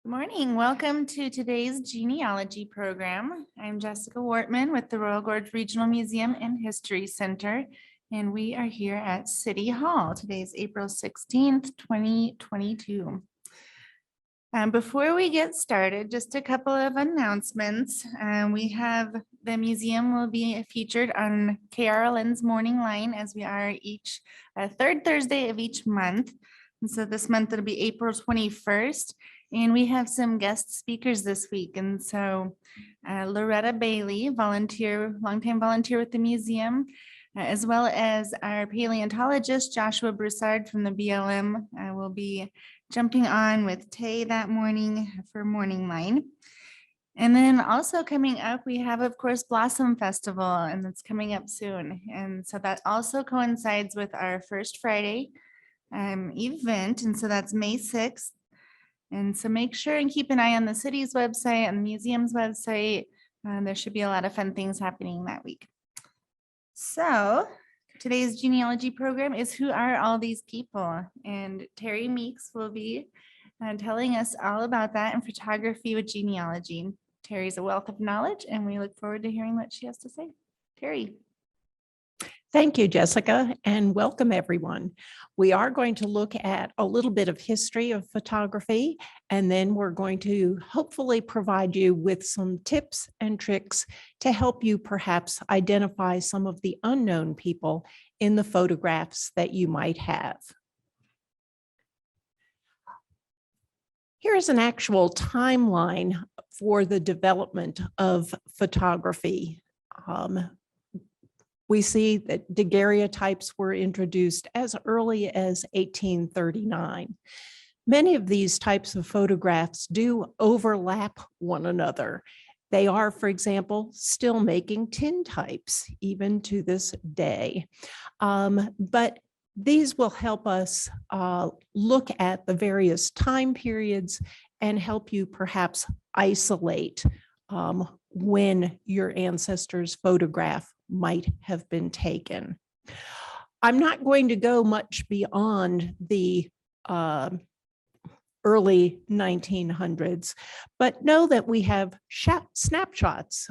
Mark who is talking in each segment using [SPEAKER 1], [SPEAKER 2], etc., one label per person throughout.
[SPEAKER 1] Good morning. Welcome to today's genealogy program. I'm Jessica Wortman with the Royal Gorge Regional Museum and History Center, and we are here at City Hall. Today is April 16th, 2022. Before we get started, just a couple of announcements. We have the museum will be featured on KRLN's Morning Line as we are each third Thursday of each month. And so this month it'll be April 21st. And we have some guest speakers this week. And so Loretta Bailey, longtime volunteer with the museum, as well as our paleontologist, Joshua Broussard from the BLM, will be jumping on with Tay that morning for Morning Line. And then also coming up, we have, of course, Blossom Festival, and it's coming up soon. And so that also coincides with our First Friday event. And so that's May 6th. And so make sure and keep an eye on the city's website and the museum's website. There should be a lot of fun things happening that week. So today's genealogy program is Who Are All These People? And Terri Meeks will be telling us all about that in photography with genealogy. Terri's a wealth of knowledge, and we look forward to hearing what she has to say. Terri.
[SPEAKER 2] Thank you, Jessica, and welcome everyone. We are going to look at a little bit of history of photography, and then we're going to hopefully provide you with some tips and tricks to help you perhaps identify some of the unknown people in the photographs that you might have. Here's an actual timeline for the development of photography. We see that daguerreotypes were introduced as early as 1839. Many of these types of photographs do overlap one another. They are, for example, still making tintypes even to this day. But these will help us look at the various time periods and help you perhaps isolate when your ancestors' photograph might have been taken. I'm not going to go much beyond the early 1900s, but know that we have snapshots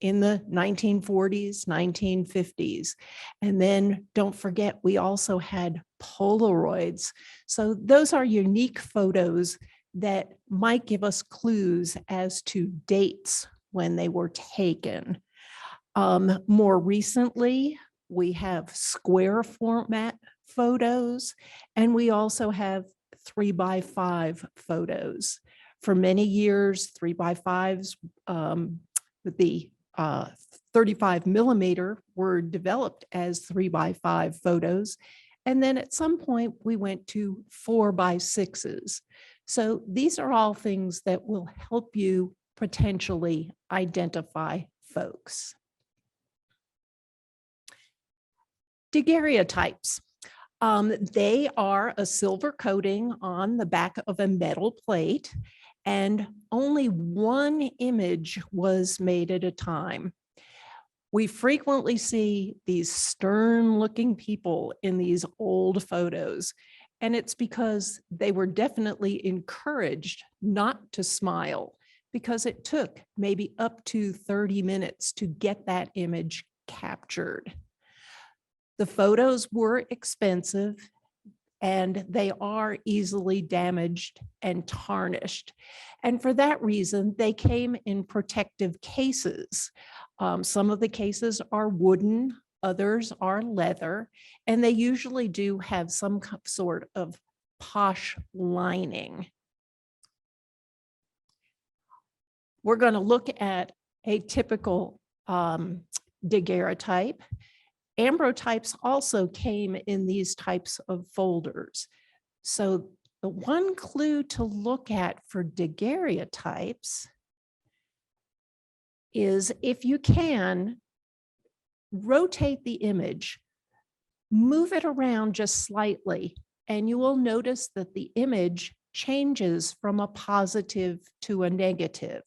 [SPEAKER 2] in the 1940s, 1950s. And then don't forget, we also had Polaroids. So those are unique photos that might give us clues as to dates when they were taken. More recently, we have square format photos, and we also have 3x5 photos. For many years, 3x5s, the 35 millimeter were developed as 3x5 photos. And then at some point we went to 4x6s. So these are all things that will help you potentially identify folks. Daguerreotypes. They are a silver coating on the back of a metal plate, and only one image was made at a time. We frequently see these stern-looking people in these old photos, and it's because they were definitely encouraged not to smile, because it took maybe up to 30 minutes to get that image captured. The photos were expensive, and they are easily damaged and tarnished. And for that reason, they came in protective cases. Some of the cases are wooden, others are leather, and they usually do have some sort of posh lining. We're going to look at a typical daguerreotype. Ambro types also came in these types of folders. So the one clue to look at for daguerreotypes is, if you can, rotate the image, move it around just slightly, and you will notice that the image changes from a positive to a negative.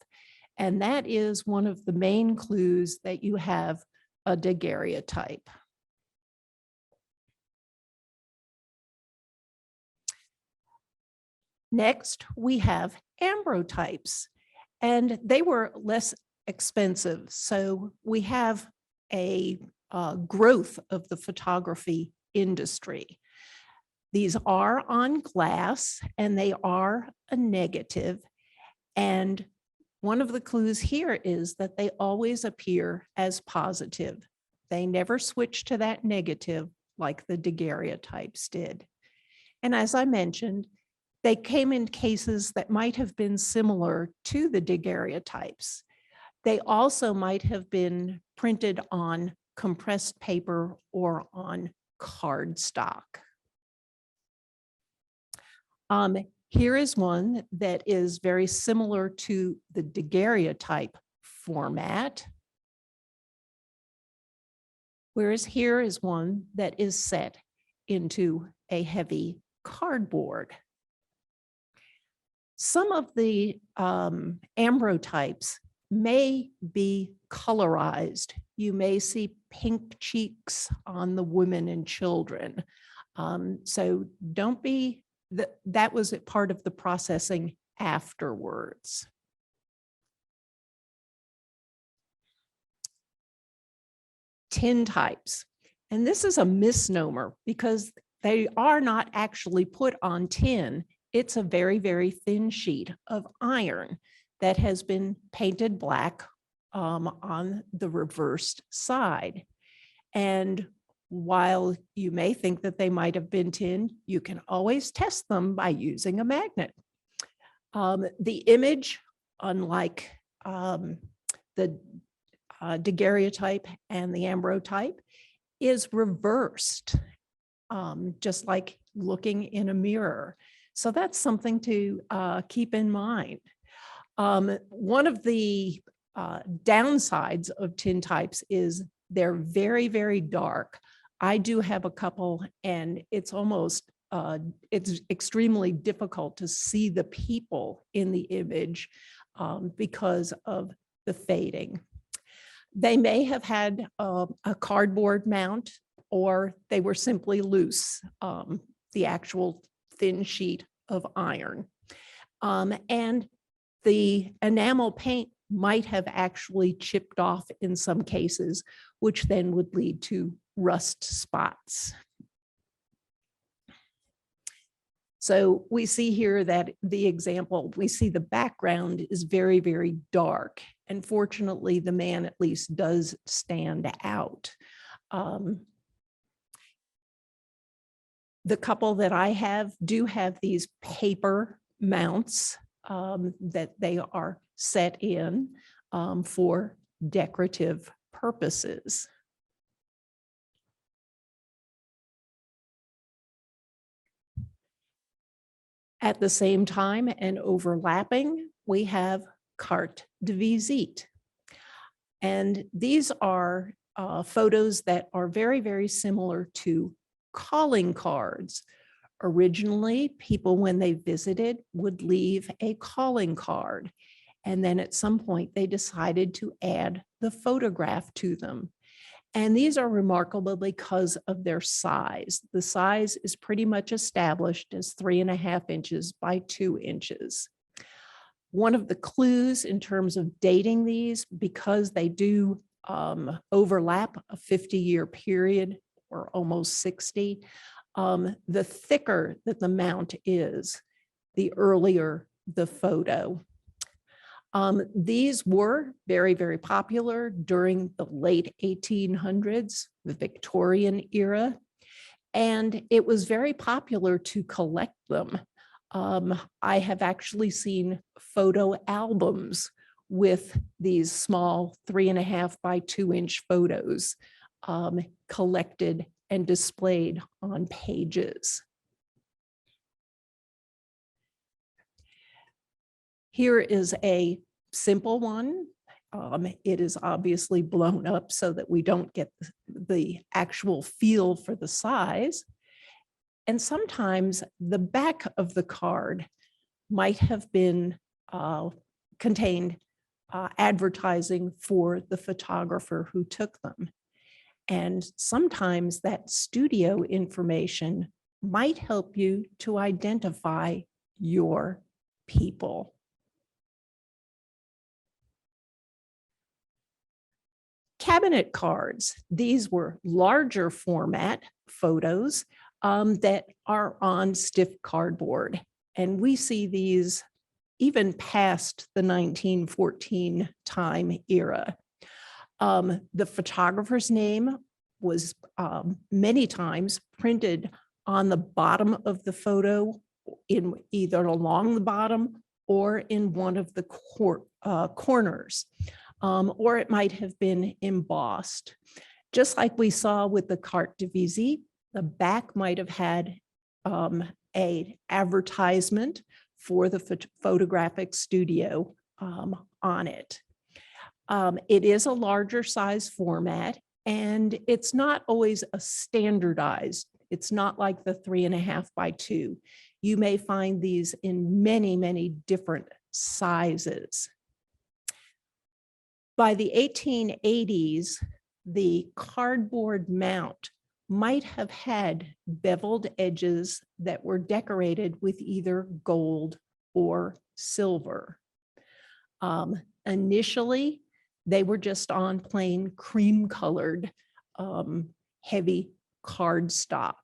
[SPEAKER 2] And that is one of the main clues that you have a daguerreotype. Next, we have Ambro Types, and they were less expensive. So we have a growth of the photography industry. These are on glass and they are a negative. And one of the clues here is that they always appear as positive. They never switch to that negative like the Daguerreotypes did. And as I mentioned, they came in cases that might have been similar to the Daguerreotypes. They also might have been printed on compressed paper or on cardstock. Here is one that is very similar to the Daguerreotype format, whereas here is one that is set into a heavy cardboard. Some of the Ambro types may be colorized. You may see pink cheeks on the women and children. So don't be, that was a part of the processing afterwards. Tin types. And this is a misnomer because they are not actually put on tin. It's a very, very thin sheet of iron that has been painted black on the reversed side. And while you may think that they might have been tin, you can always test them by using a magnet. The image, unlike the Daguerreotype and the Ambro type, is reversed, just like looking in a mirror. So that's something to keep in mind. One of the downsides of tin types is they're very, very dark. I do have a couple, and it's almost, it's extremely difficult to see the people in the image because of the fading. They may have had a cardboard mount, or they were simply loose, the actual thin sheet of iron. And the enamel paint might have actually chipped off in some cases, which then would lead to rust spots. So we see here that the example, we see the background is very, very dark. And fortunately, the man at least does stand out. The couple that I have do have these paper mounts that they are set in for decorative purposes. At the same time and overlapping, we have carte de visite. And these are photos that are very, very similar to calling cards. Originally, people, when they visited, would leave a calling card. And then at some point, they decided to add the photograph to them. And these are remarkable because of their size. The size is pretty much established as 3.5 inches by 2 inches. One of the clues in terms of dating these, because they do overlap a 50-year period or almost 60, the thicker that the mount is, the earlier the photo. These were very, very popular during the late 1800s, the Victorian era, and it was very popular to collect them. I have actually seen photo albums with these small 3.5 by 2 inch photos collected and displayed on pages. Here is a simple one. It is obviously blown up so that we don't get the actual feel for the size. And sometimes the back of the card might have been contained advertising for the photographer who took them. And sometimes that studio information might help you to identify your people. Cabinet cards. These were larger format photos that are on stiff cardboard. And we see these even past the 1914 time era. The photographer's name was many times printed on the bottom of the photo, in either along the bottom or in one of the corners, or it might have been embossed. Just like we saw with the carte de visite, the back might have had a advertisement for the photographic studio on it. It is a larger size format, and it's not always a standardized. It's not like the 3.5 by 2. You may find these in many, many different sizes. By the 1880s, the cardboard mount might have had beveled edges that were decorated with either gold or silver. Initially, they were just on plain cream colored heavy cardstock,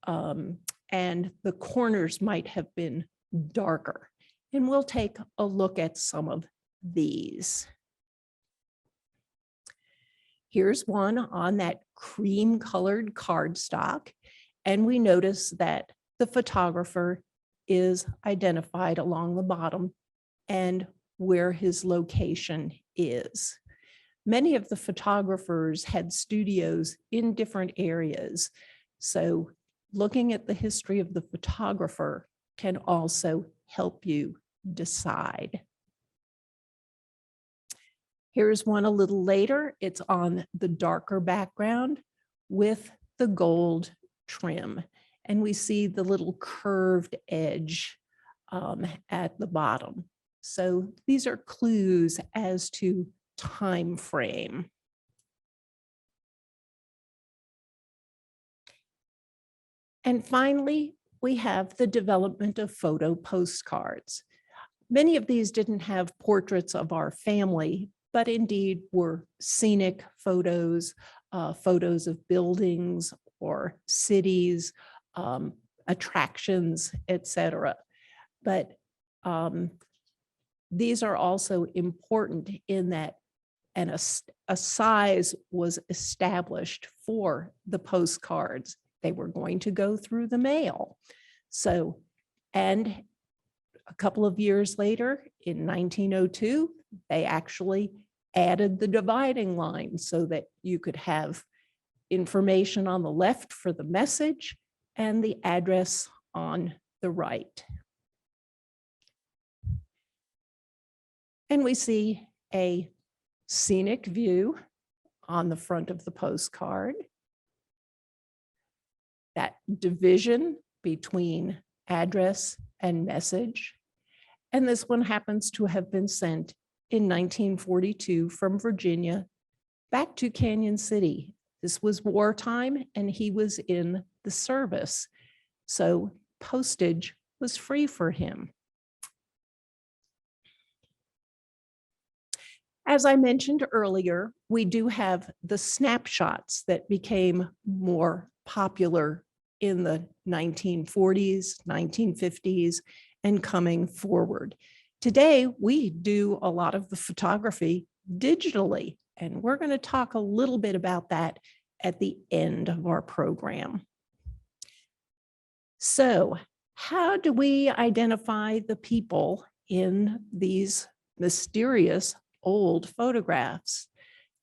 [SPEAKER 2] and the corners might have been darker. And we'll take a look at some of these. Here's one on that cream colored cardstock, and we notice that the photographer is identified along the bottom and where his location is. Many of the photographers had studios in different areas, so looking at the history of the photographer can also help you decide. Here's one a little later. It's on the darker background with the gold trim, and we see the little curved edge at the bottom. So these are clues as to time frame. And finally, we have the development of photo postcards. Many of these didn't have portraits of our family, but indeed were scenic photos, photos of buildings or cities, attractions, etc. But these are also important in that a size was established for the postcards. They were going to go through the mail. So, and a couple of years later, in 1902, they actually added the dividing line so that you could have information on the left for the message and the address on the right. And we see a scenic view on the front of the postcard. That division between address and message. And this one happens to have been sent in 1942 from Virginia back to Canyon City. This was wartime and he was in the service, so postage was free for him. As I mentioned earlier, we do have the snapshots that became more popular in the 1940s, 1950s, and coming forward. Today, we do a lot of the photography digitally, and we're going to talk a little bit about that at the end of our program. So, how do we identify the people in these mysterious old photographs?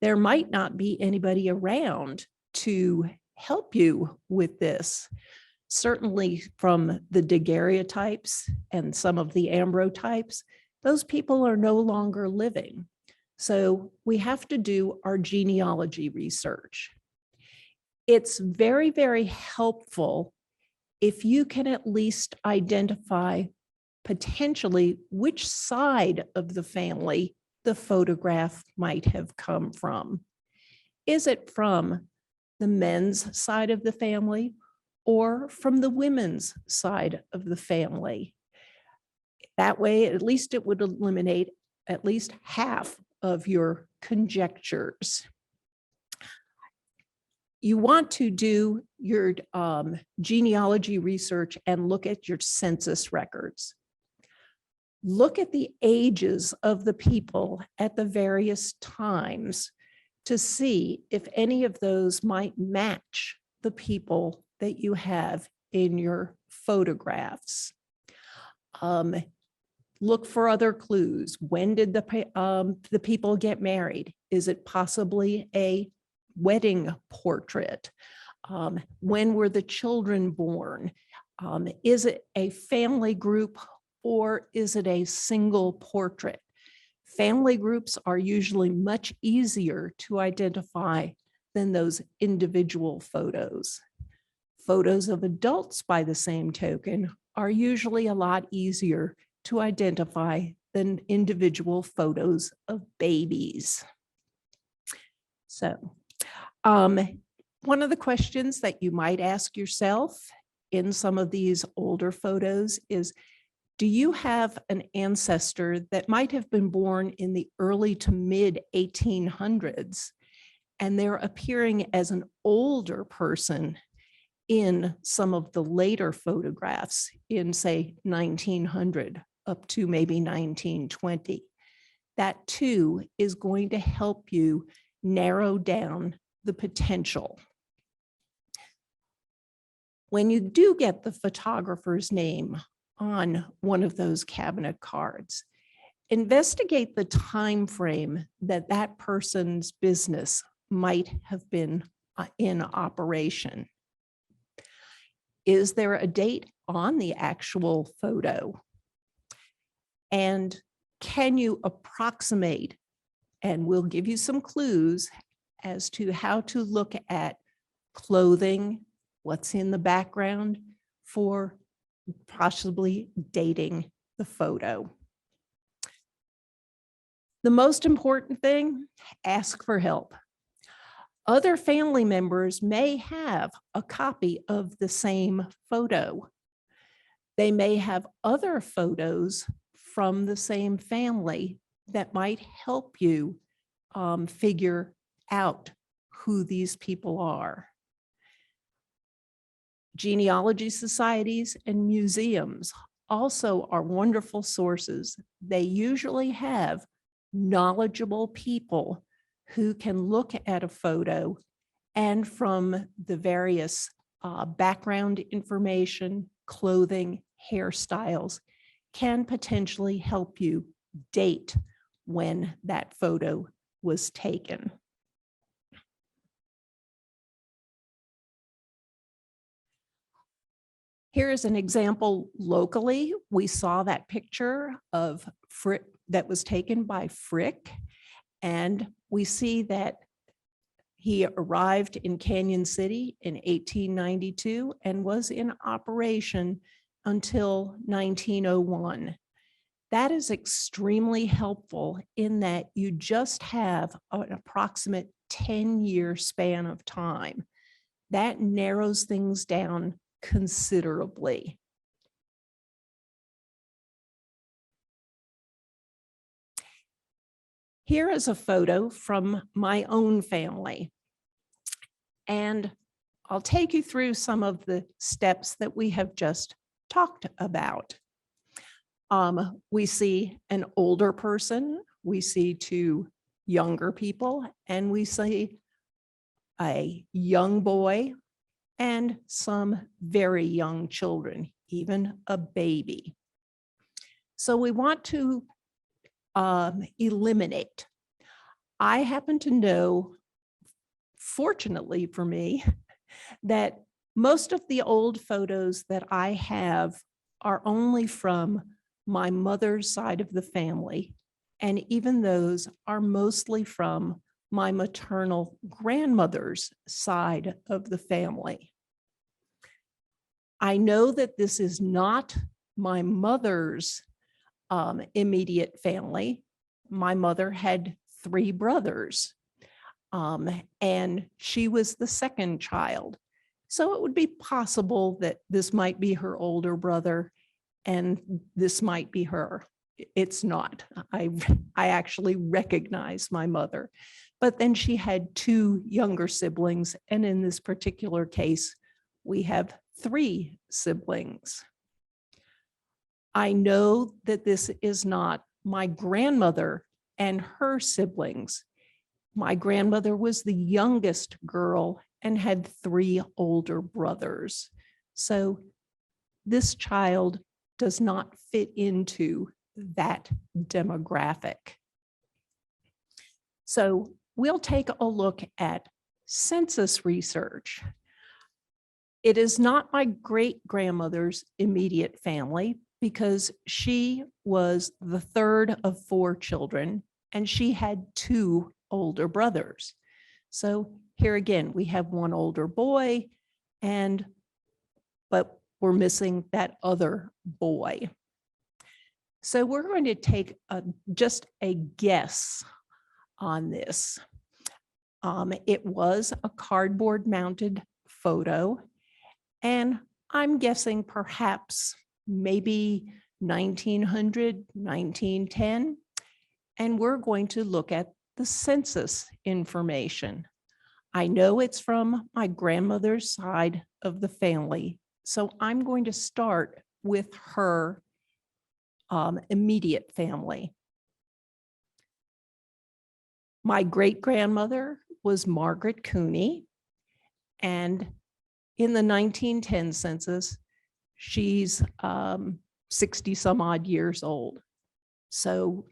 [SPEAKER 2] There might not be anybody around to help you with this. Certainly from the Daguerreotypes and some of the Ambro types, those people are no longer living. So we have to do our genealogy research. It's very, very helpful if you can at least identify potentially which side of the family the photograph might have come from. Is it from the men's side of the family or from the women's side of the family? That way, at least it would eliminate at least half of your conjectures. You want to do your genealogy research and look at your census records. Look at the ages of the people at the various times to see if any of those might match the people that you have in your photographs. Look for other clues. When did the people get married? Is it possibly a wedding portrait? When were the children born? Is it a family group or is it a single portrait? Family groups are usually much easier to identify than those individual photos. Photos of adults, by the same token, are usually a lot easier to identify than individual photos of babies. So, one of the questions that you might ask yourself in some of these older photos is, do you have an ancestor that might have been born in the early to mid 1800s, and they're appearing as an older person in some of the later photographs in, say, 1900 up to maybe 1920? That too is going to help you narrow down the potential. When you do get the photographer's name on one of those cabinet cards, investigate the time frame that that person's business might have been in operation. Is there a date on the actual photo? And can you approximate, and we'll give you some clues as to how to look at clothing, what's in the background for possibly dating the photo. The most important thing, ask for help. Other family members may have a copy of the same photo. They may have other photos from the same family that might help you figure out who these people are. Genealogy societies and museums also are wonderful sources. They usually have knowledgeable people who can look at a photo and from the various background information, clothing, hairstyles, can potentially help you date when that photo was taken. Here is an example locally. We saw that picture of Frick that was taken by Frick, and we see that he arrived in Canyon City in 1892 and was in operation until 1901. That is extremely helpful in that you just have an approximate 10-year span of time. That narrows things down considerably. Here is a photo from my own family, and I'll take you through some of the steps that we have just talked about. We see an older person, we see two younger people, and we see a young boy and some very young children, even a baby. So we want to eliminate. I happen to know, fortunately for me, that most of the old photos that I have are only from my mother's side of the family, and even those are mostly from my maternal grandmother's side of the family. I know that this is not my mother's immediate family. My mother had 3 brothers, and she was the second child. So it would be possible that this might be her older brother. and this might be her. It's not. I actually recognize my mother. But then she had two younger siblings, and in this particular case, we have three siblings. I know that this is not my grandmother and her siblings. My grandmother was the youngest girl and had three older brothers. So this child does not fit into that demographic. So we'll take a look at census research. It is not my great-grandmother's immediate family because she was the third of four children and she had two older brothers. So here again, we have one older boy, but we're missing that other boy. So we're going to take just a guess on this. It was a cardboard mounted photo, and I'm guessing perhaps maybe 1900, 1910. And we're going to look at the census information. I know it's from my grandmother's side of the family, so I'm going to start with her immediate family. My great-grandmother was Margaret Cooney, and in the 1910 census, she's 60 some odd years old. So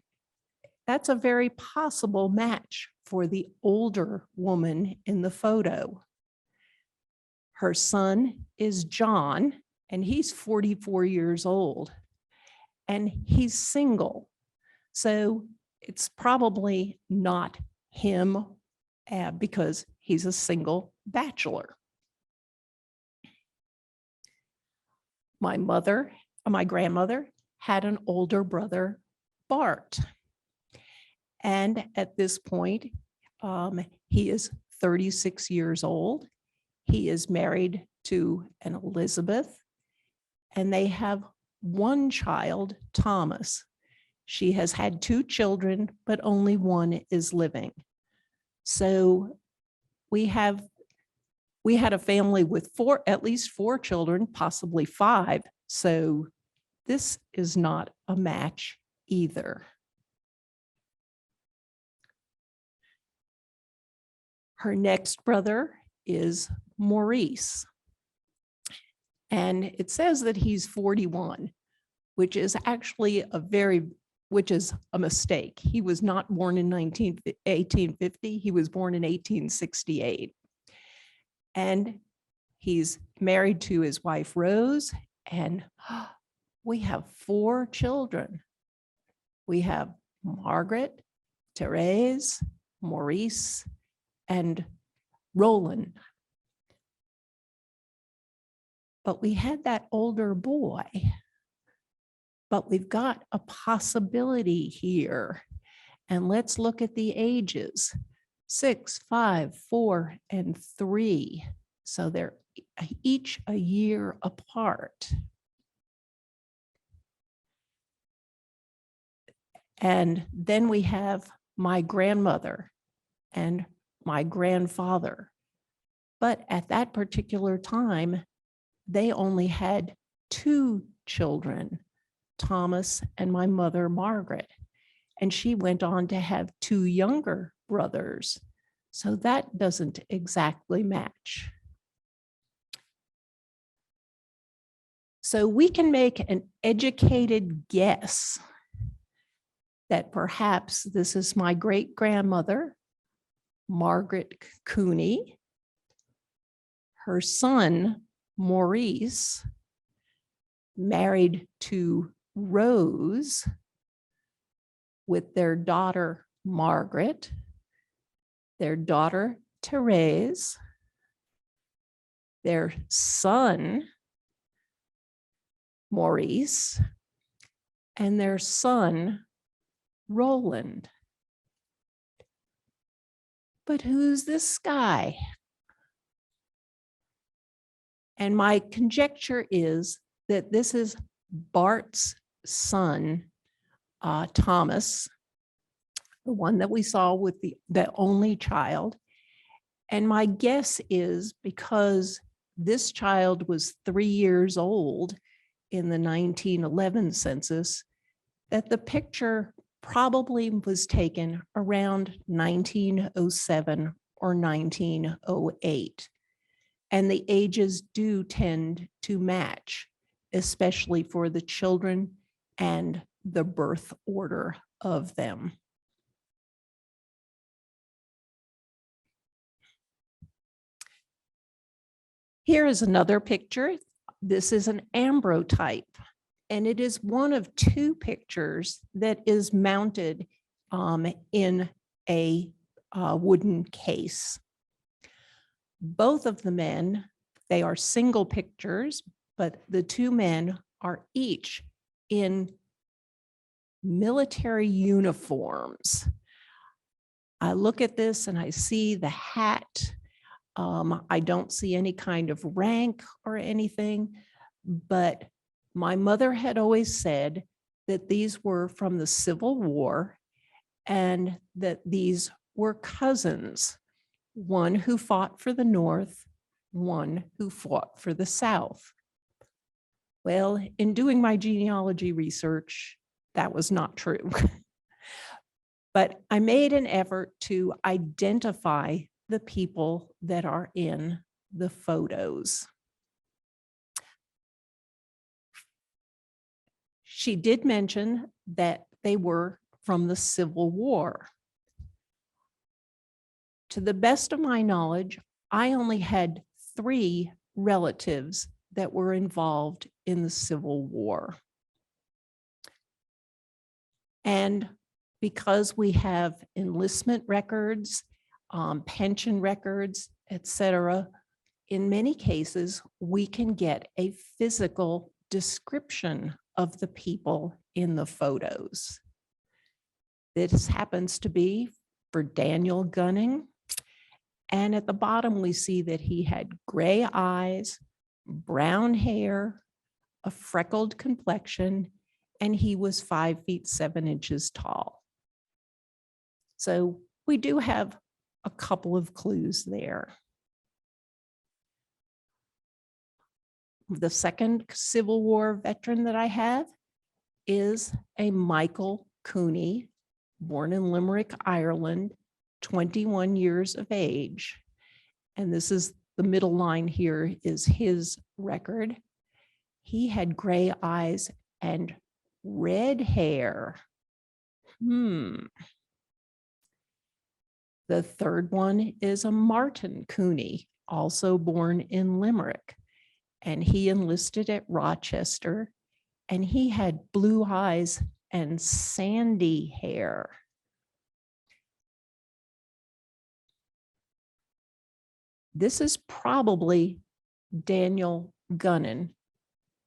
[SPEAKER 2] that's a very possible match for the older woman in the photo. Her son is John, and he's 44 years old, and he's single. So it's probably not him because he's a single bachelor. My grandmother had an older brother, Bart. And at this point, he is 36 years old. He is married to an Elizabeth, and they have one child, Thomas. She has had two children, but only one is living. So we had a family with at least four children, possibly five. So this is not a match either. Her next brother is Maurice. And it says that he's 41, which is actually which is a mistake. He was not born in 1850. He was born in 1868. And he's married to his wife, Rose, and we have four children. We have Margaret, Therese, Maurice, and Roland. But we had that older boy. But we've got a possibility here. And let's look at the ages. 6, 5, 4, and 3. So they're each a year apart. And then we have my grandmother and my grandfather. But at that particular time, they only had two children, Thomas and my mother, Margaret. And she went on to have two younger brothers. So that doesn't exactly match. So we can make an educated guess that perhaps this is my great-grandmother, Margaret Cooney, her son, Maurice, married to Rose with their daughter, Margaret, their daughter, Therese, their son, Maurice, and their son, Roland. But who's this guy? And my conjecture is that this is Bart's son, Thomas, the one that we saw with the only child. And my guess is because this child was 3 years old in the 1911 census, that the picture probably was taken around 1907 or 1908. And the ages do tend to match, especially for the children and the birth order of them. Here is another picture. This is an Ambro type, and it is one of two pictures that is mounted in a wooden case. Both of the men, they are single pictures, but the two men are each in military uniforms. I look at this and I see the hat. I don't see any kind of rank or anything, but my mother had always said that these were from the Civil War and that these were cousins, one who fought for the North, one who fought for the South. Well, in doing my genealogy research, that was not true. But I made an effort to identify the people that are in the photos. She did mention that they were from the Civil War. To the best of my knowledge, I only had 3 relatives that were involved in the Civil War. And because we have enlistment records, pension records, etc., in many cases, we can get a physical description of the people in the photos. This happens to be for Daniel Gunning. And at the bottom, we see that he had gray eyes, brown hair, a freckled complexion, and he was 5 feet 7 inches tall. So we do have a couple of clues there. The second Civil War veteran that I have is a Michael Cooney, born in Limerick, Ireland, 21 years of age. And this is the middle line here is his record. He had gray eyes and red hair. The third one is a Martin Cooney, also born in Limerick, and he enlisted at Rochester, and he had blue eyes and sandy hair. This is probably Daniel Gunning,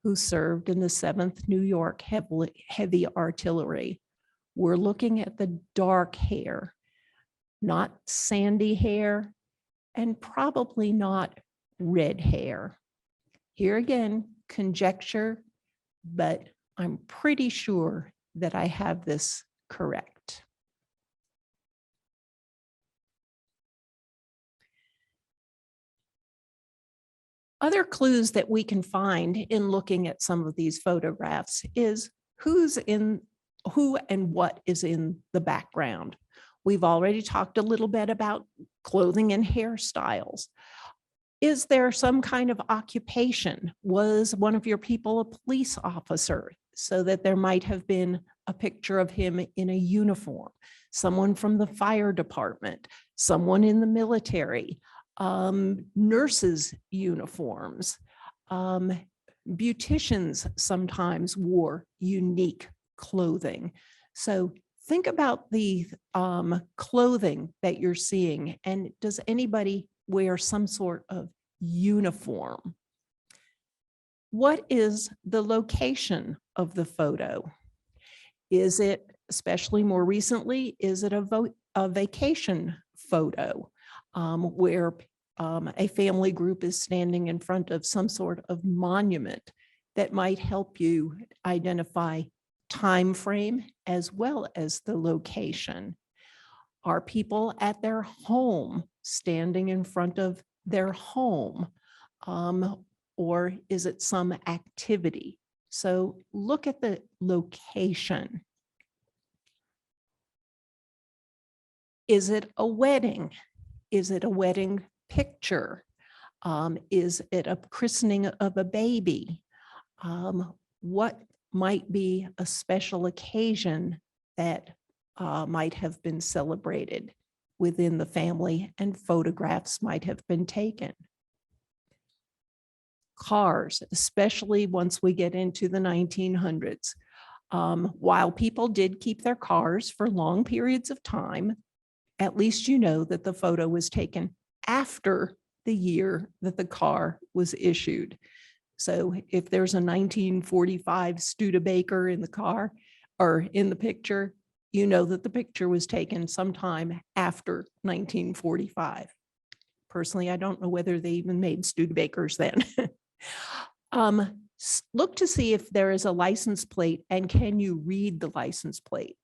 [SPEAKER 2] who served in the 7th New York Heavy Artillery. We're looking at the dark hair, not sandy hair, and probably not red hair. Here again, conjecture, but I'm pretty sure that I have this correct. Other clues that we can find in looking at some of these photographs is who and what is in the background. We've already talked a little bit about clothing and hairstyles. Is there some kind of occupation? Was one of your people a police officer, so that there might have been a picture of him in a uniform? Someone from the fire department, someone in the military, nurses' uniforms. Beauticians sometimes wore unique clothing. So think about the clothing that you're seeing, and does anybody wear some sort of uniform? What is the location of the photo? Is it, especially more recently, is it a vacation photo where a family group is standing in front of some sort of monument? that might help you identify time frame as well as the location. Are people at their home, standing in front of their home? Or is it some activity? So look at the location. Is it a wedding? Is it a wedding picture? Is it a christening of a baby? What might be a special occasion that might have been celebrated within the family and photographs might have been taken? Cars, especially once we get into the 1900s. While people did keep their cars for long periods of time, at least you know that the photo was taken after the year that the car was issued. So if there's a 1945 Studebaker in the car or in the picture, you know that the picture was taken sometime after 1945. Personally, I don't know whether they even made Studebakers then. Look to see if there is a license plate and can you read the license plate.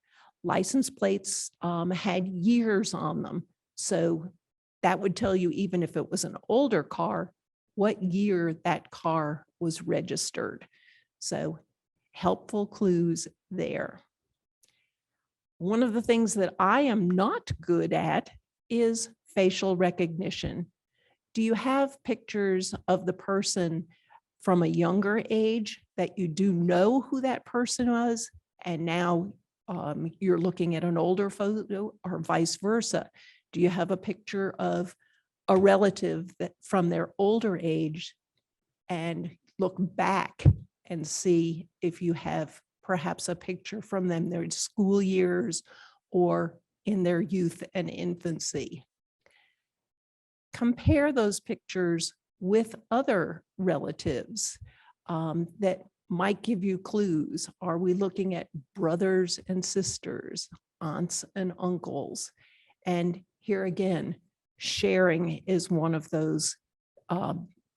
[SPEAKER 2] License plates had years on them. So that would tell you, even if it was an older car, what year that car was registered. So helpful clues there. One of the things that I am not good at is facial recognition. Do you have pictures of the person from a younger age that you do know who that person was, and now you're looking at an older photo, or vice versa? Do you have a picture of a relative that from their older age and look back and see if you have perhaps a picture from them, their school years or in their youth and infancy? Compare those pictures with other relatives that might give you clues. Are we looking at brothers and sisters, aunts and uncles? And here again, sharing is one of those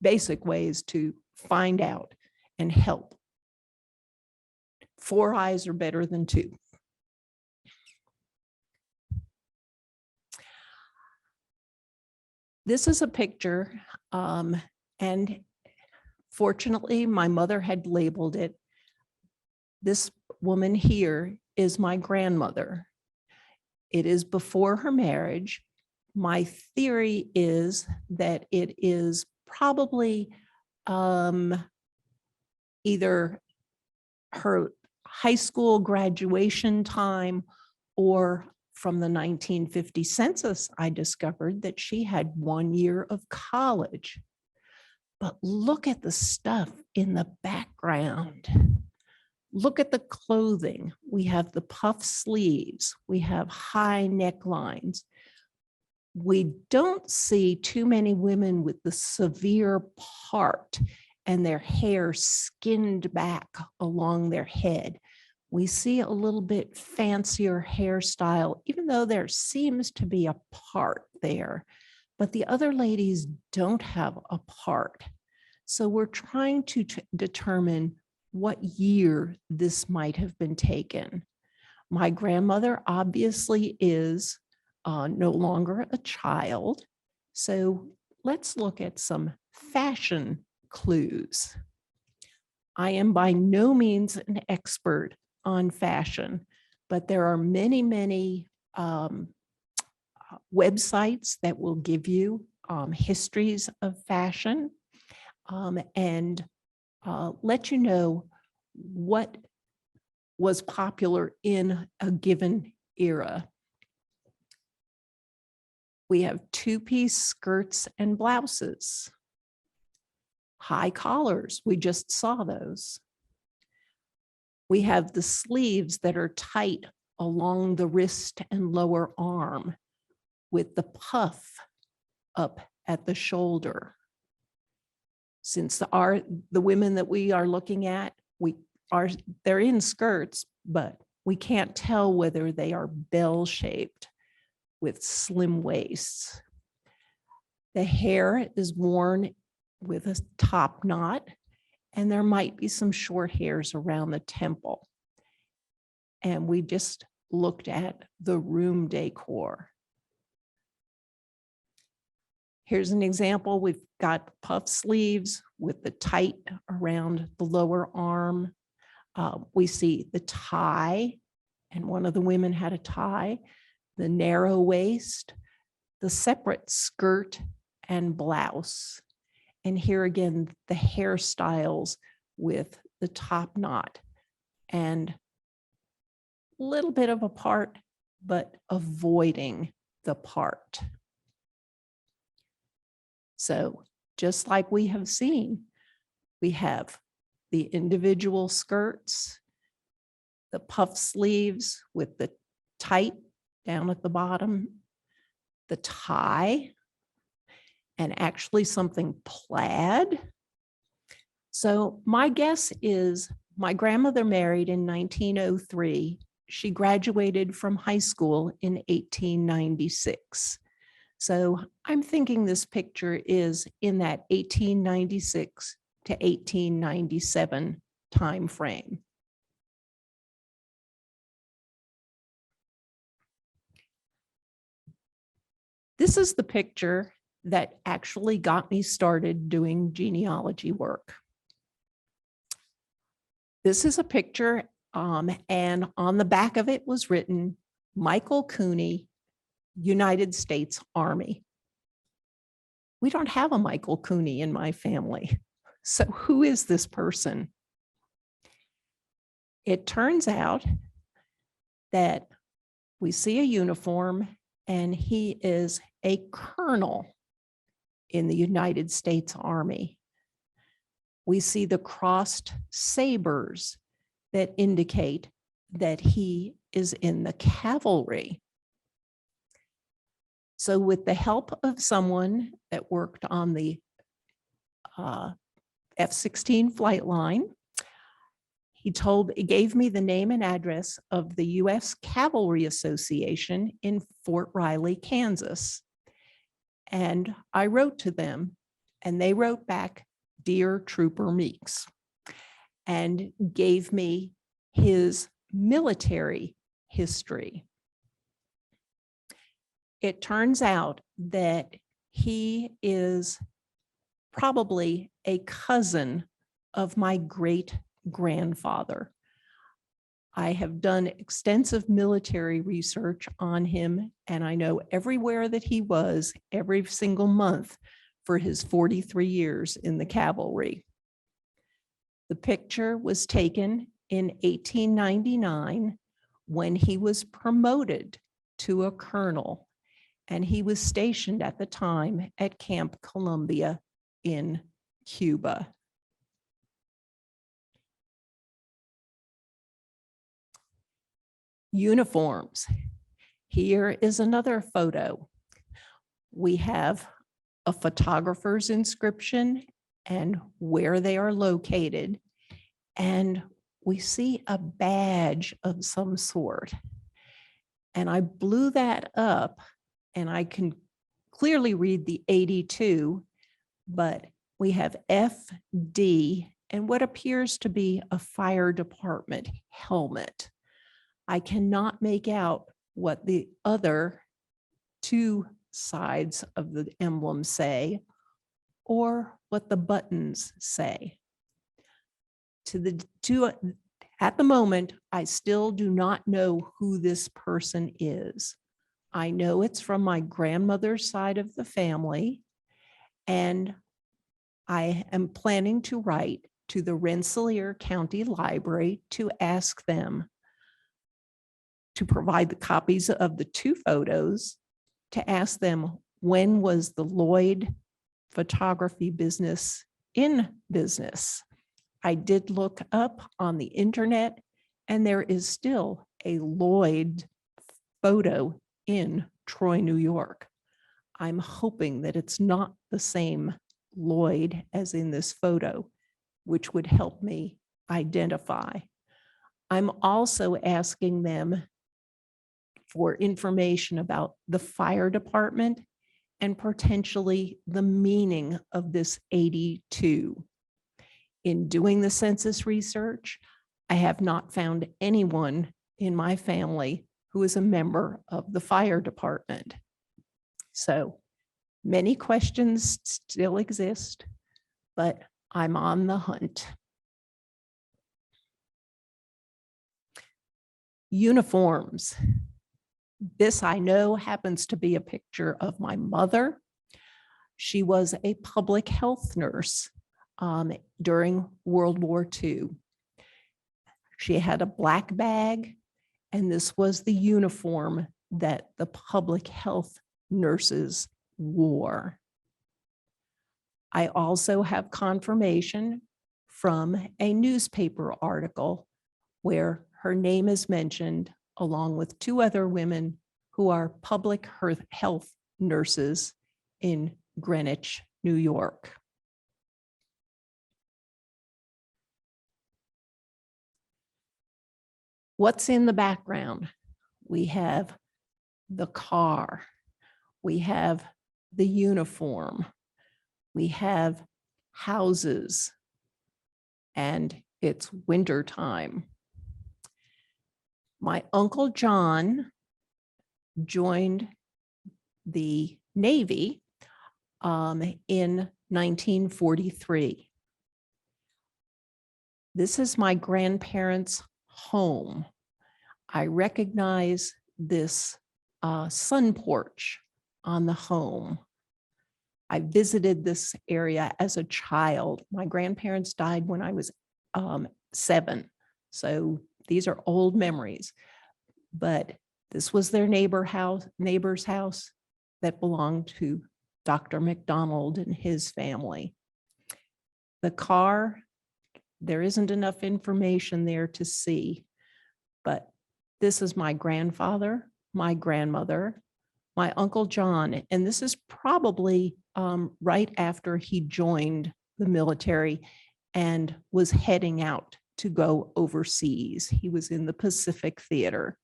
[SPEAKER 2] basic ways to find out and help. 4 eyes are better than 2. This is a picture, and fortunately, my mother had labeled it. This woman here is my grandmother. It is before her marriage. My theory is that it is probably either her high school graduation time, or from the 1950 census, I discovered that she had 1 year of college. But look at the stuff in the background. Look at the clothing. We have the puff sleeves. We have high necklines. We don't see too many women with the severe part and their hair skinned back along their head. We see a little bit fancier hairstyle, even though there seems to be a part there, but the other ladies don't have a part. So we're trying to determine what year this might have been taken. My grandmother obviously is no longer a child. So let's look at some fashion clues. I am by no means an expert on fashion, but there are many, many websites that will give you histories of fashion and let you know what was popular in a given era. We have 2-piece skirts and blouses. High collars, we just saw those. We have the sleeves that are tight along the wrist and lower arm with the puff up at the shoulder. Since the women that we are looking at, they're in skirts, but we can't tell whether they are bell-shaped with slim waists. The hair is worn with a top knot, and there might be some short hairs around the temple. And we just looked at the room decor. Here's an example. We've got puff sleeves with the tight around the lower arm. We see the tie, and one of the women had a tie, the narrow waist, the separate skirt and blouse. And here again, the hairstyles with the top knot and a little bit of a part, but avoiding the part. So just like we have seen, we have the individual skirts, the puff sleeves with the tight down at the bottom, the tie, and actually something plaid. So my guess is my grandmother married in 1903. She graduated from high school in 1896. So I'm thinking this picture is in that 1896 to 1897 time frame. This is the picture that actually got me started doing genealogy work. This is a picture, and on the back of it was written, Michael Cooney, United States Army. We don't have a Michael Cooney in my family. So who is this person? It turns out that we see a uniform, and he is a colonel in the United States Army. We see the crossed sabers that indicate that he is in the cavalry. So with the help of someone that worked on the F-16 flight line, he gave me the name and address of the U.S. Cavalry Association in Fort Riley, Kansas. And I wrote to them, and they wrote back, Dear Trooper Meeks, and gave me his military history. It turns out that he is probably a cousin of my great-grandfather. I have done extensive military research on him, and I know everywhere that he was every single month for his 43 years in the cavalry. The picture was taken in 1899 when he was promoted to a colonel, and he was stationed at the time at Camp Columbia in Cuba. Uniforms. Here is another photo. We have a photographer's inscription and where they are located, and we see a badge of some sort. And I blew that up, and I can clearly read the 82, but we have FD and what appears to be a fire department helmet. I cannot make out what the other two sides of the emblem say or what the buttons say. At the moment, I still do not know who this person is. I know it's from my grandmother's side of the family, and I am planning to write to the Rensselaer County Library to ask them to provide the copies of the two photos, to ask them when was the Lloyd photography business in business. I did look up on the internet, and there is still a Lloyd photo in Troy, New York. I'm hoping that it's not the same Lloyd as in this photo, which would help me identify. I'm also asking them for information about the fire department and potentially the meaning of this 82. In doing the census research, I have not found anyone in my family who is a member of the fire department. So many questions still exist, but I'm on the hunt. Uniforms. This I know happens to be a picture of my mother. She was a public health nurse during World War II. She had a black bag, and this was the uniform that the public health nurses wore. I also have confirmation from a newspaper article where her name is mentioned along with two other women who are public health nurses in Greenwich, New York. What's in the background? We have the car, we have the uniform, we have houses, and it's winter time. My Uncle John joined the Navy in 1943. This is my grandparents' home. I recognize this sun porch on the home. I visited this area as a child. My grandparents died when I was 7. So these are old memories, but this was their neighbor's house that belonged to Dr. McDonald and his family. The car, there isn't enough information there to see, but this is my grandfather, my grandmother, my Uncle John, and this is probably right after he joined the military and was heading out to go overseas. He was in the Pacific Theater.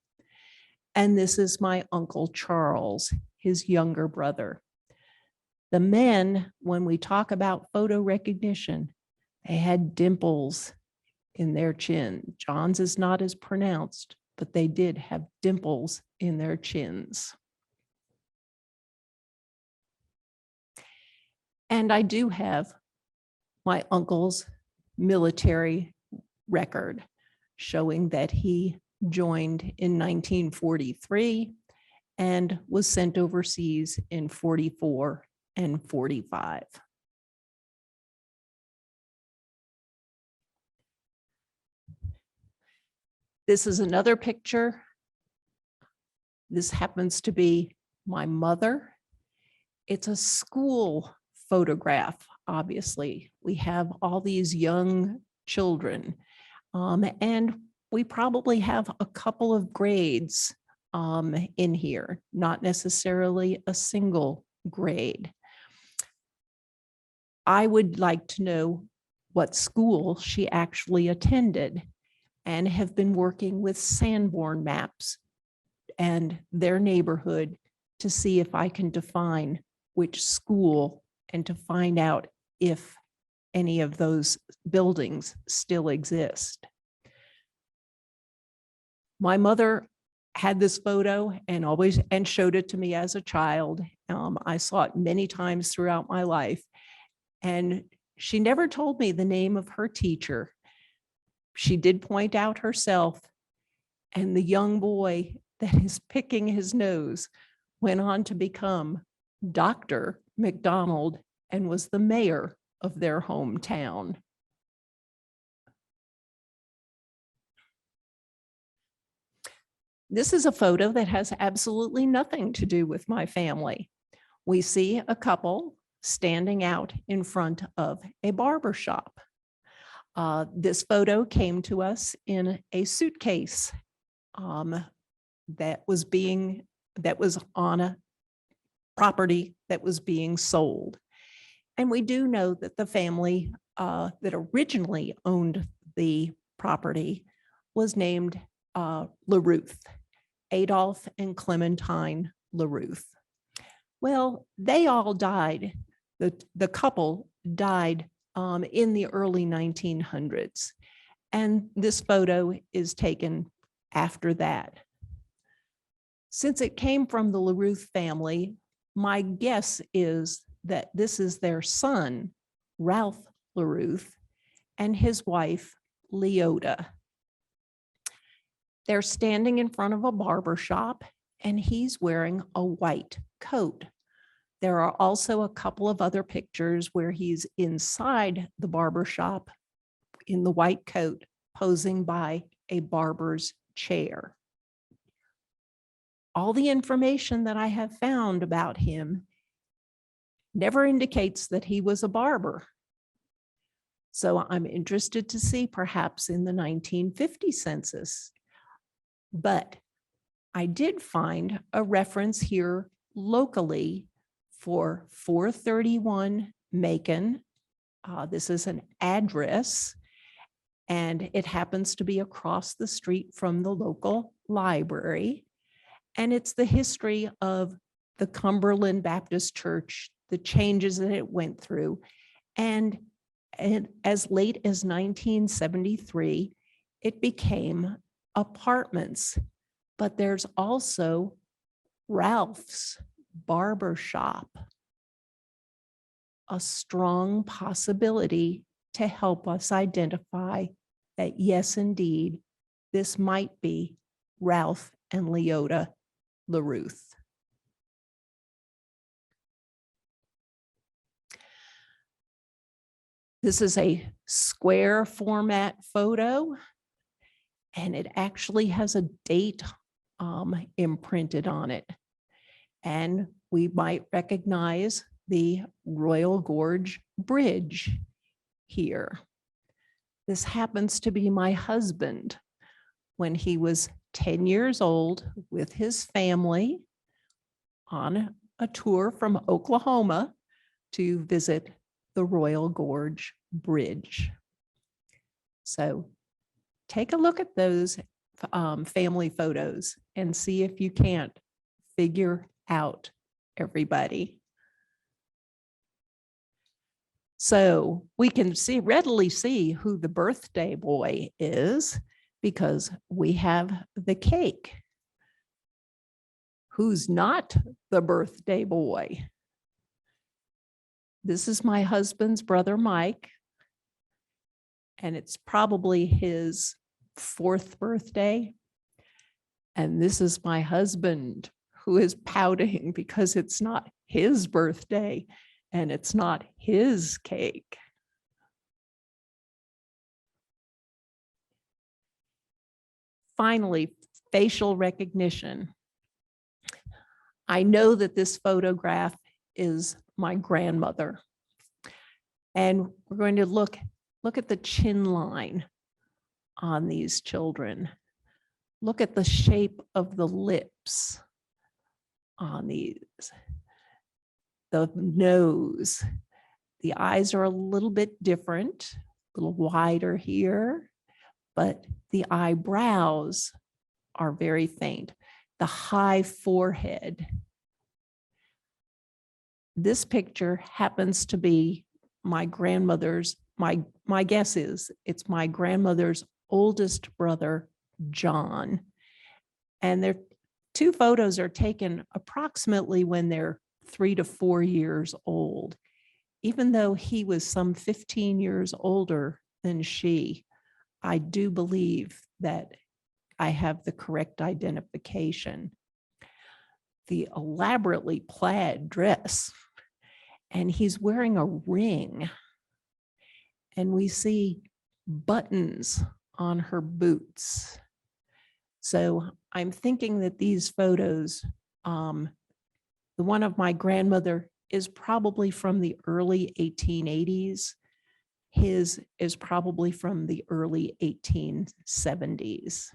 [SPEAKER 2] And this is my Uncle Charles, his younger brother. The men, when we talk about photo recognition, they had dimples in their chin. John's is not as pronounced, but they did have dimples in their chins. And I do have my uncle's military record showing that he joined in 1943 and was sent overseas in 44 and 45. This is another picture. This happens to be my mother. It's a school photograph, obviously. We have all these young children, and we probably have a couple of grades in here, not necessarily a single grade. I would like to know what school she actually attended, and have been working with Sanborn maps and their neighborhood to see if I can define which school and to find out if any of those buildings still exist. My mother had this photo and showed it to me as a child. I saw it many times throughout my life, and she never told me the name of her teacher. She did point out herself, and the young boy that is picking his nose went on to become Dr. McDonald and was the mayor of their hometown. This is a photo that has absolutely nothing to do with my family. We see a couple standing out in front of a barber shop. This photo came to us in a suitcase that was on a property that was being sold. And we do know that the family that originally owned the property was named LaRuth, Adolph and Clementine LaRuth. Well, they all died. The couple died in the early 1900s. And this photo is taken after that. Since it came from the LaRuth family, my guess is that this is their son, Ralph LaRuth, and his wife, Leota. They're standing in front of a barber shop, and he's wearing a white coat. There are also a couple of other pictures where he's inside the barber shop in the white coat, posing by a barber's chair. All the information that I have found about him never indicates that he was a barber. So I'm interested to see perhaps in the 1950 census. But I did find a reference here locally for 431 Macon. This is an address, and it happens to be across the street from the local library. And it's the history of the Cumberland Baptist Church, the changes that it went through. And as late as 1973, it became apartments. But there's also Ralph's barber shop, a strong possibility to help us identify that, yes, indeed, this might be Ralph and Leota LaRuth. This is a square format photo, and it actually has a date imprinted on it. And we might recognize the Royal Gorge Bridge here. This happens to be my husband when he was 10 years old with his family on a tour from Oklahoma to visit the Royal Gorge Bridge. So take a look at those family photos and see if you can't figure out everybody. So we can readily see who the birthday boy is because we have the cake. Who's not the birthday boy? This is my husband's brother, Mike, and it's probably his 4th birthday. And this is my husband, who is pouting because it's not his birthday and it's not his cake. Finally, facial recognition. I know that this photograph is my grandmother. And we're going to look at the chin line on these children. Look at the shape of the lips on these. The nose. The eyes are a little bit different, a little wider here, but the eyebrows are very faint. The high forehead. This picture happens to be my grandmother's, my guess is it's my grandmother's oldest brother, John. And their 2 photos are taken approximately when they're 3 to 4 years old. Even though he was some 15 years older than she, I do believe that I have the correct identification. The elaborately plaid dress, and he's wearing a ring, and we see buttons on her boots. So I'm thinking that these photos, the one of my grandmother is probably from the early 1880s. His is probably from the early 1870s.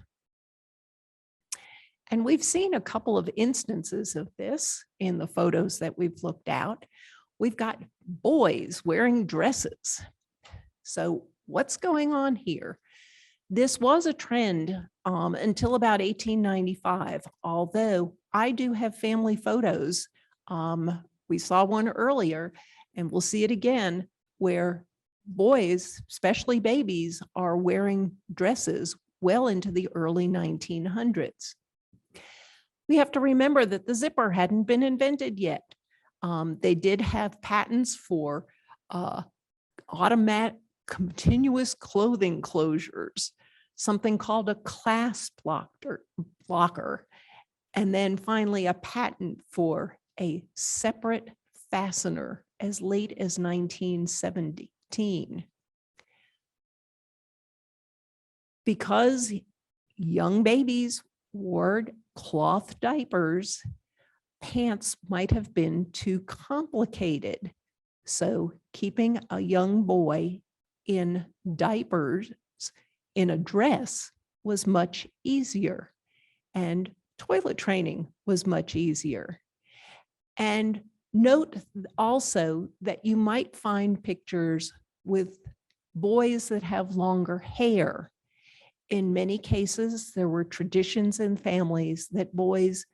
[SPEAKER 2] And we've seen a couple of instances of this in the photos that we've looked at. We've got boys wearing dresses. So what's going on here? This was a trend until about 1895, although I do have family photos. We saw one earlier, and we'll see it again, where boys, especially babies, are wearing dresses well into the early 1900s. We have to remember that the zipper hadn't been invented yet. They did have patents for automatic continuous clothing closures, something called a clasp blocker, and then finally a patent for a separate fastener as late as 1917. Because young babies wore cloth diapers, pants might have been too complicated. So keeping a young boy in diapers in a dress was much easier, and toilet training was much easier. And note also that you might find pictures with boys that have longer hair. In many cases, there were traditions in families that boys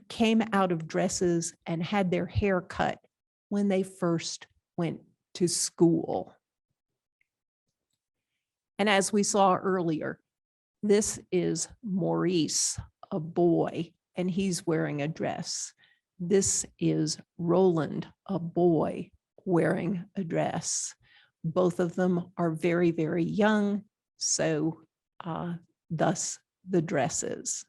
[SPEAKER 2] came out of dresses and had their hair cut when they first went to school. And as we saw earlier, this is Maurice, a boy, and he's wearing a dress. This is Roland, a boy, wearing a dress. Both of them are very, very young, so thus the dresses.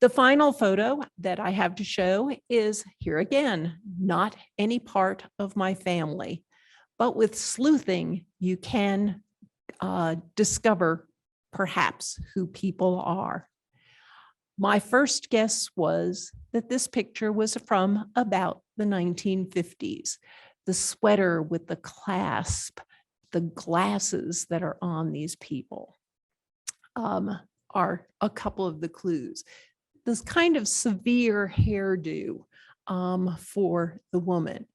[SPEAKER 2] The final photo that I have to show is here again, not any part of my family, but with sleuthing, you can discover perhaps who people are. My first guess was that this picture was from about the 1950s. The sweater with the clasp, the glasses that are on these people are a couple of the clues. This kind of severe hairdo for the woman.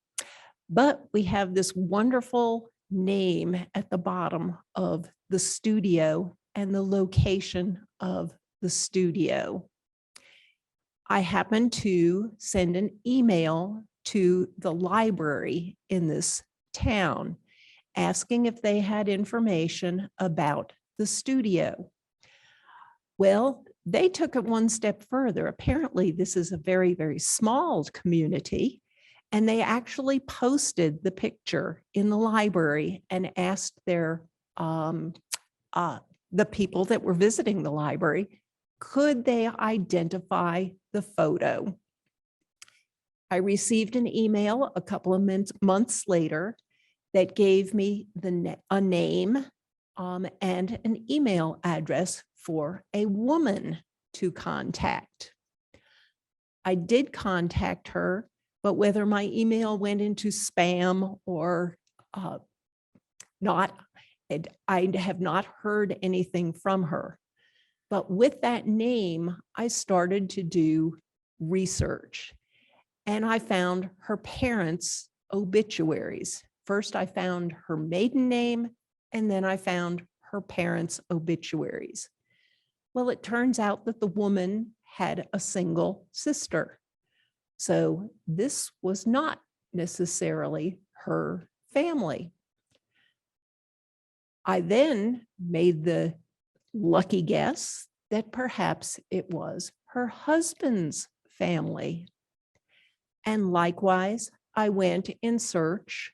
[SPEAKER 2] But we have this wonderful name at the bottom of the studio and the location of the studio. I happened to send an email to the library in this town asking if they had information about the studio. Well, they took it one step further. Apparently, this is a very, very small community, and they actually posted the picture in the library and asked their the people that were visiting the library, could they identify the photo? I received an email a couple of months later that gave me a name and an email address for a woman to contact. I did contact her, but whether my email went into spam or not, I have not heard anything from her. But with that name, I started to do research, and I found her parents' obituaries. First, I found her maiden name, and then I found her parents' obituaries. Well, it turns out that the woman had a single sister. So this was not necessarily her family. I then made the lucky guess that perhaps it was her husband's family. And likewise, I went in search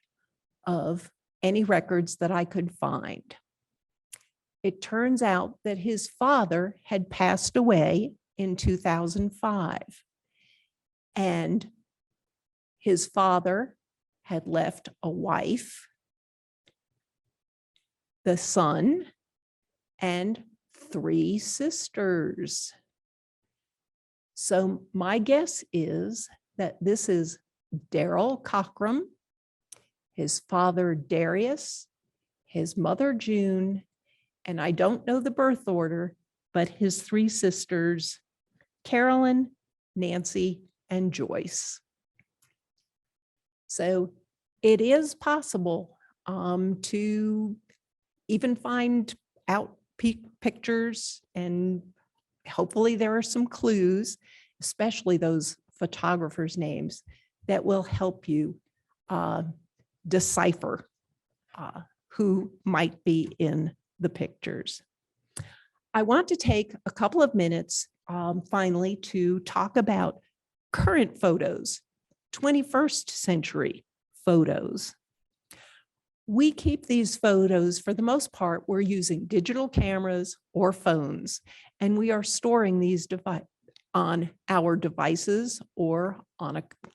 [SPEAKER 2] of any records that I could find. It turns out that his father had passed away in 2005. And his father had left a wife, the son, and 3 sisters. So my guess is that this is Darrell Cockrum, his father Darius, his mother June, and I don't know the birth order, but his 3 sisters, Carolyn, Nancy, and Joyce. So it is possible to even find out pictures, and hopefully there are some clues, especially those photographers' names, that will help you decipher who might be in the pictures. I want to take a couple of minutes finally to talk about current photos, 21st century photos. We keep these photos, for the most part, we're using digital cameras or phones, and we are storing these on our devices or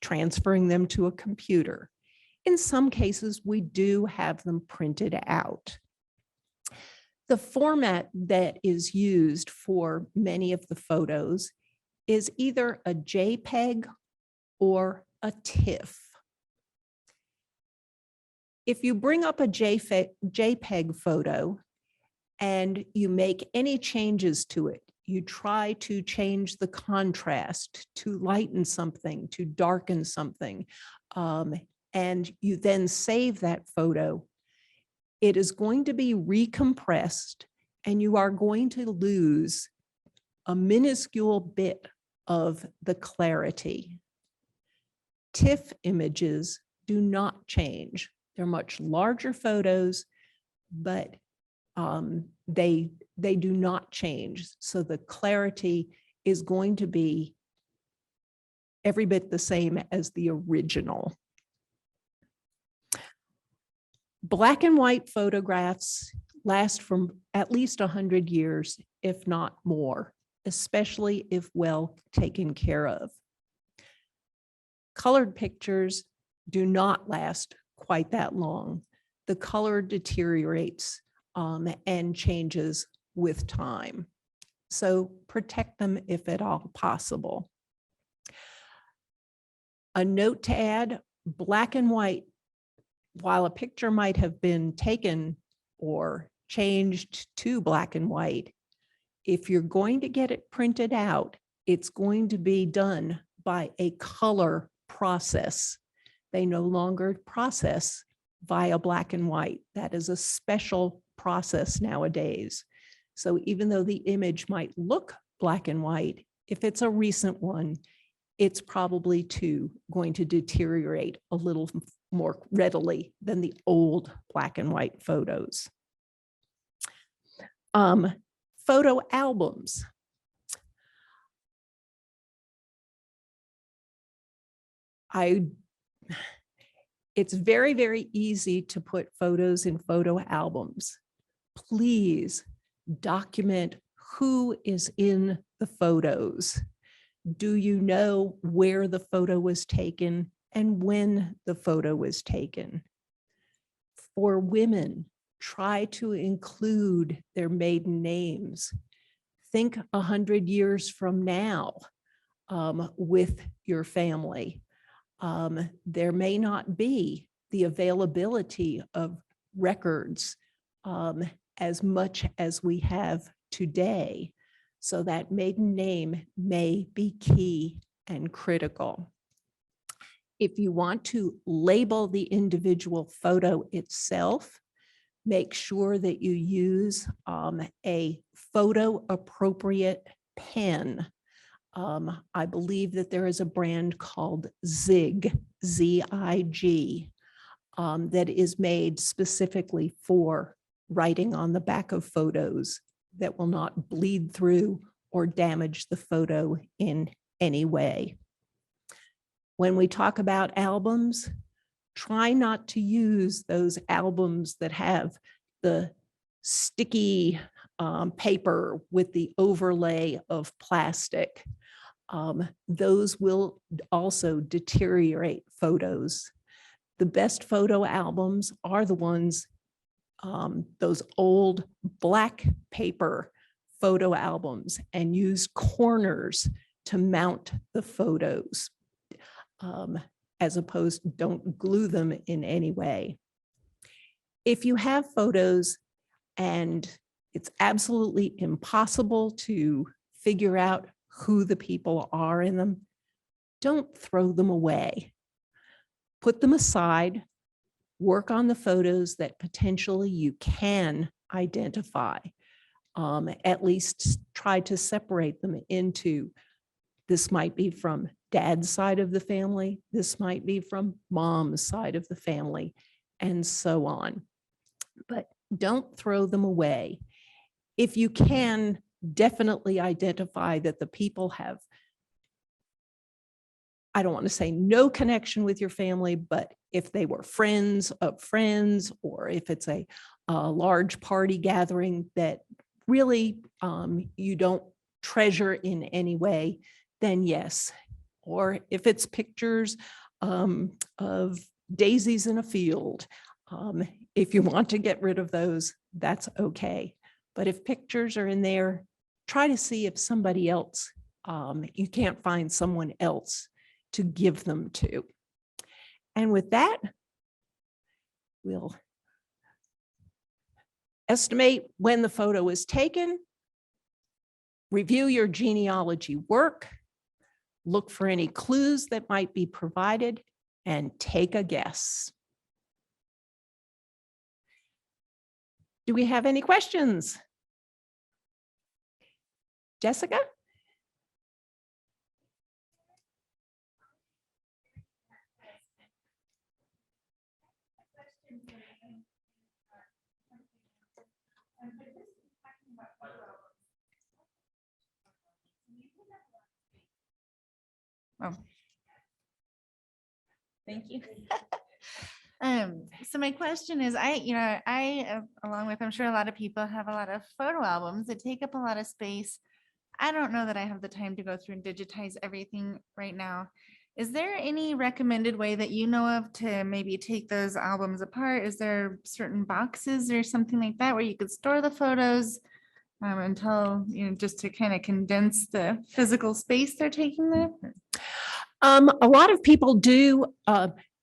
[SPEAKER 2] transferring them to a computer. In some cases, we do have them printed out. The format that is used for many of the photos is either a JPEG or a TIFF. If you bring up a JPEG photo and you make any changes to it, you try to change the contrast, to lighten something, to darken something, and you then save that photo, it is going to be recompressed and you are going to lose a minuscule bit of the clarity. TIFF images do not change. They're much larger photos, but they do not change. So the clarity is going to be every bit the same as the original. Black and white photographs last from at least 100 years, if not more, especially if well taken care of. Colored pictures do not last quite that long. The color deteriorates and changes with time. So protect them if at all possible. A note to add, black and white, while a picture might have been taken or changed to black and white, if you're going to get it printed out, it's going to be done by a color process. They no longer process via black and white. That is a special process nowadays. So even though the image might look black and white, if it's a recent one, it's probably going to deteriorate a little more readily than the old black and white photos. Photo albums. It's very, very easy to put photos in photo albums. Please document who is in the photos. Do you know where the photo was taken and when the photo was taken? For women, try to include their maiden names. Think 100 years from now with your family. There may not be the availability of records as much as we have today. So that maiden name may be key and critical. If you want to label the individual photo itself, make sure that you use a photo appropriate pen. I believe that there is a brand called Zig, Z-I-G, that is made specifically for writing on the back of photos that will not bleed through or damage the photo in any way. When we talk about albums, try not to use those albums that have the sticky paper with the overlay of plastic. Those will also deteriorate photos. The best photo albums are the ones, those old black paper photo albums, and use corners to mount the photos, as opposed, don't glue them in any way. If you have photos and it's absolutely impossible to figure out who the people are in them, don't throw them away. Put them aside, work on the photos that potentially you can identify. At least try to separate them into, this might be from dad's side of the family. This might be from mom's side of the family, and so on. But don't throw them away. If you can, definitely identify that the people have, I don't want to say no connection with your family, but if they were friends of friends, or if it's a large party gathering that really you don't treasure in any way, then yes. Or if it's pictures of daisies in a field, if you want to get rid of those, that's okay. But if pictures are in there, try to see if somebody else, you can't find someone else to give them to. And with that, we'll estimate when the photo was taken, review your genealogy work, look for any clues that might be provided, and take a guess. Do we have any questions? Jessica?
[SPEAKER 1] Oh. Thank you. So my question is, I, along with, I'm sure a lot of people have a lot of photo albums that take up a lot of space. I don't know that I have the time to go through and digitize everything right now. Is there any recommended way that you know of to maybe take those albums apart? Is there certain boxes or something like that where you could store the photos until, just to kind of condense the physical space they're taking there?
[SPEAKER 2] A lot of people do,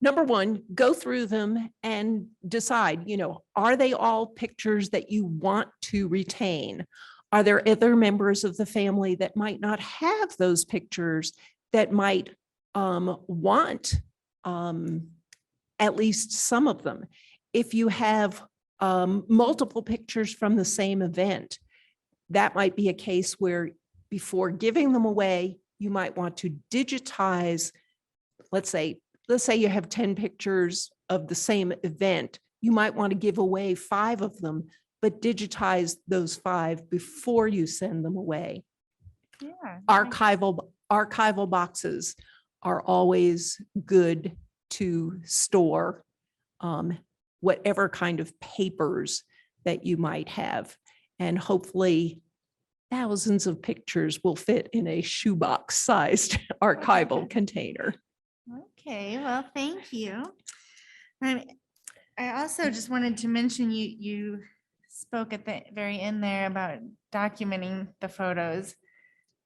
[SPEAKER 2] number one, go through them and decide, are they all pictures that you want to retain? Are there other members of the family that might not have those pictures that might want at least some of them? If you have multiple pictures from the same event, that might be a case where before giving them away, you might want to digitize, let's say you have 10 pictures of the same event. You might want to give away 5 of them, but digitize those 5 before you send them away.
[SPEAKER 1] Yeah.
[SPEAKER 2] Archival boxes are always good to store whatever kind of papers that you might have. And hopefully thousands of pictures will fit in a shoebox sized archival container.
[SPEAKER 1] Okay, well, thank you. I also just wanted to mention you spoke at the very end there about documenting the photos.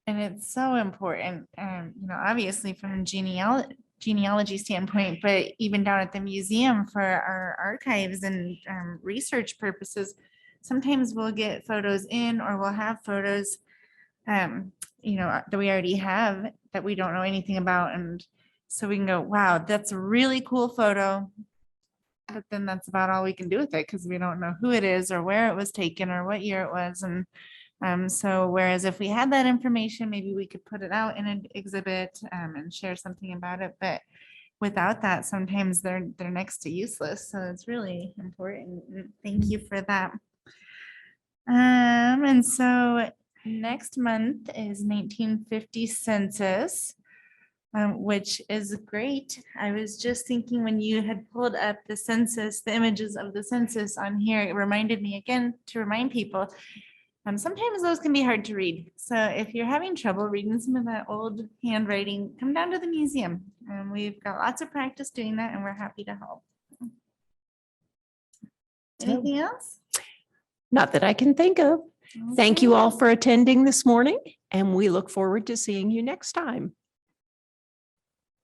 [SPEAKER 1] And it's so important, obviously from a genealogy standpoint, but even down at the museum for our archives and research purposes, sometimes we'll get photos in, or we'll have photos, that we already have that we don't know anything about. And so we can go, wow, that's a really cool photo. But then that's about all we can do with it, because we don't know who it is or where it was taken or what year it was. And so whereas if we had that information, maybe we could put it out in an exhibit and share something about it. But without that, sometimes they're next to useless. So it's really important. Thank you for that. And so next month is 1950 census, which is great. I was just thinking when you had pulled up the census, the images of the census on here, it reminded me again to remind people, sometimes those can be hard to read. So if you're having trouble reading some of that old handwriting, come down to the museum. We've got lots of practice doing that, and we're happy to help. Anything else?
[SPEAKER 2] Not that I can think of. Thank you all for attending this morning, and we look forward to seeing you next time.